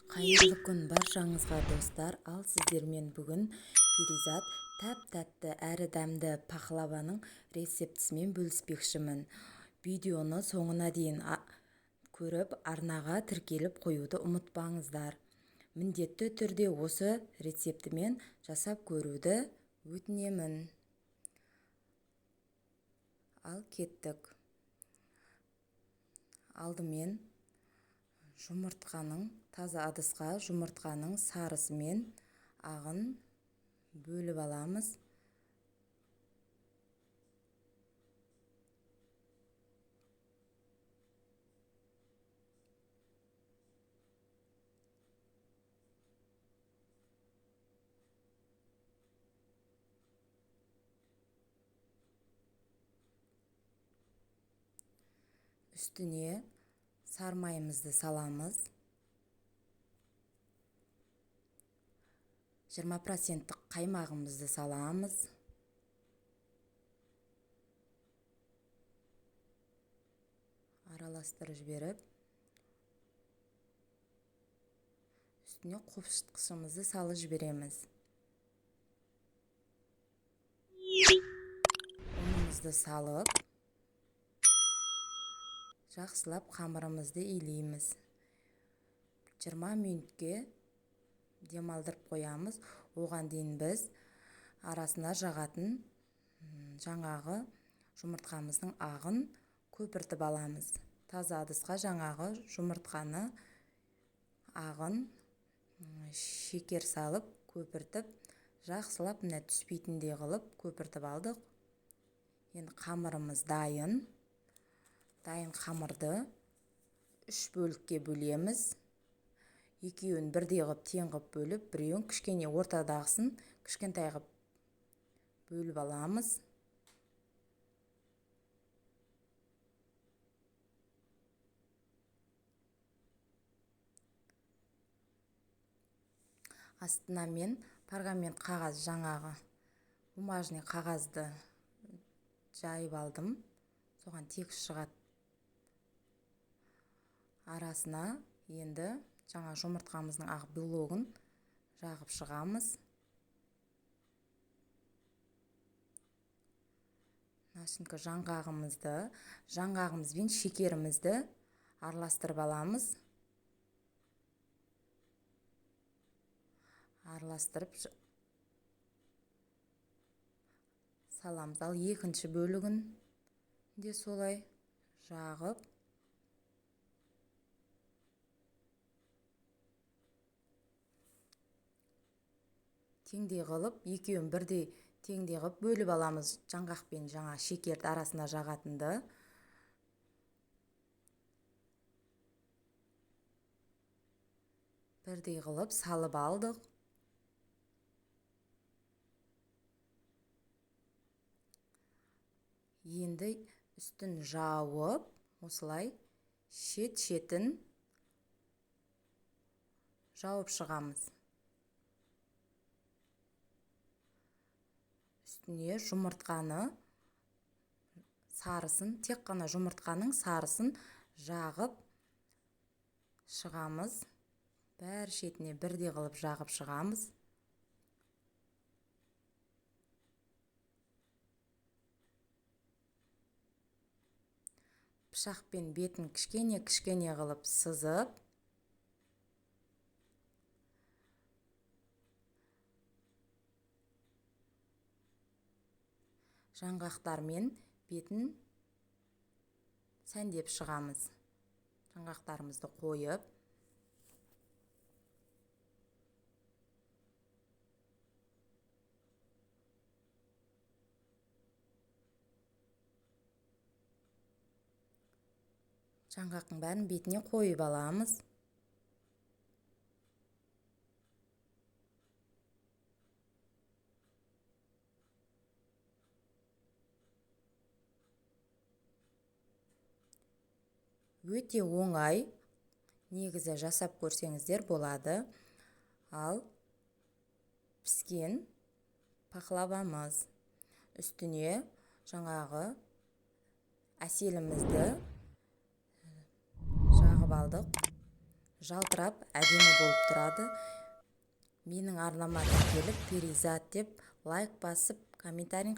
Қайырлы күн баршаңызға достар. Ал сіздермен бүгін перизат тәп-тәтті әрі дәмді пахлаваның рецептісімен бөліспекшімін. Видеоны соңына дейін көріп, арнаға тіркеліп қоюды ұмытпаңыздар. Міндетті түрде осы рецептімен жасап көруді өтінемін. Ал кеттік. Алдымен таза ыдысқа жұмыртқаның сарысы мен ағын бөліп аламыз. Үстіне сармайымызды саламыз. 20% қаймағымызды саламыз. Араластырып жіберіп, үстіне қопшытқышымызды салып жібереміз. Ұнымызды салып, жақсылап қамырымызды илейміз. 20 минутке демалдырып қоямыз. Оған дейін біз арасына жағатын жаңағы жұмыртқамыздың ағын көпіртіп аламыз. Таза ыдысқа жаңағы жұмыртқаны ағын шекер салып көпіртіп, жақсылап түспейтіндей қылып көпіртіп алдық. Енді қамырымыз дайын. Дайын қамырды 3 бөлікке бөлеміз. Екеуін бірдей ғып тең ғып бөліп, біреуін кішкене ортадағысын кішкентай ғып бөліп аламыз. Астына мен пергамент қағаз, жаңағы бумажный қағазды жайып алдым. Соған тегіс шығады. Арасына енді жаңа жұмыртқамыздың ақ белогын жағып шығамыз. Начинка жаңғағымыз бен шекерімізді араластырып аламыз. Араластырып саламыз. Ал екінші бөлігін де солай жағып, теңдей қылып, екеуін бірдей теңдей қылып бөліп аламыз. Жаңғақ пен жаңа шекерді арасына жағатынды. Бірдей қылып салып алдық. Енді үстін жауып, осылай шет-шетін жауып шығамыз. Үстіне жұмыртқаны сарысын, тек қана жұмыртқаның сарысын жағып шығамыз. Бәр шетіне бірдей қылып жағып шығамыз. Пышақпен бетін кішкене қылып сызып, жаңғақтармен бетін сәндеп шығамыз. Жаңғақтарымызды қойып, жаңғақтың бәрін бетіне қойып аламыз. Өте оңай, негізі жасап көрсеңіздер болады. Ал піскен пахлавамыз. Үстіне жаңағы әселімізді жағып алдық. жалтырап әдемі болып тұрады. Менің арнама келіп перизат деп лайк басып комментарий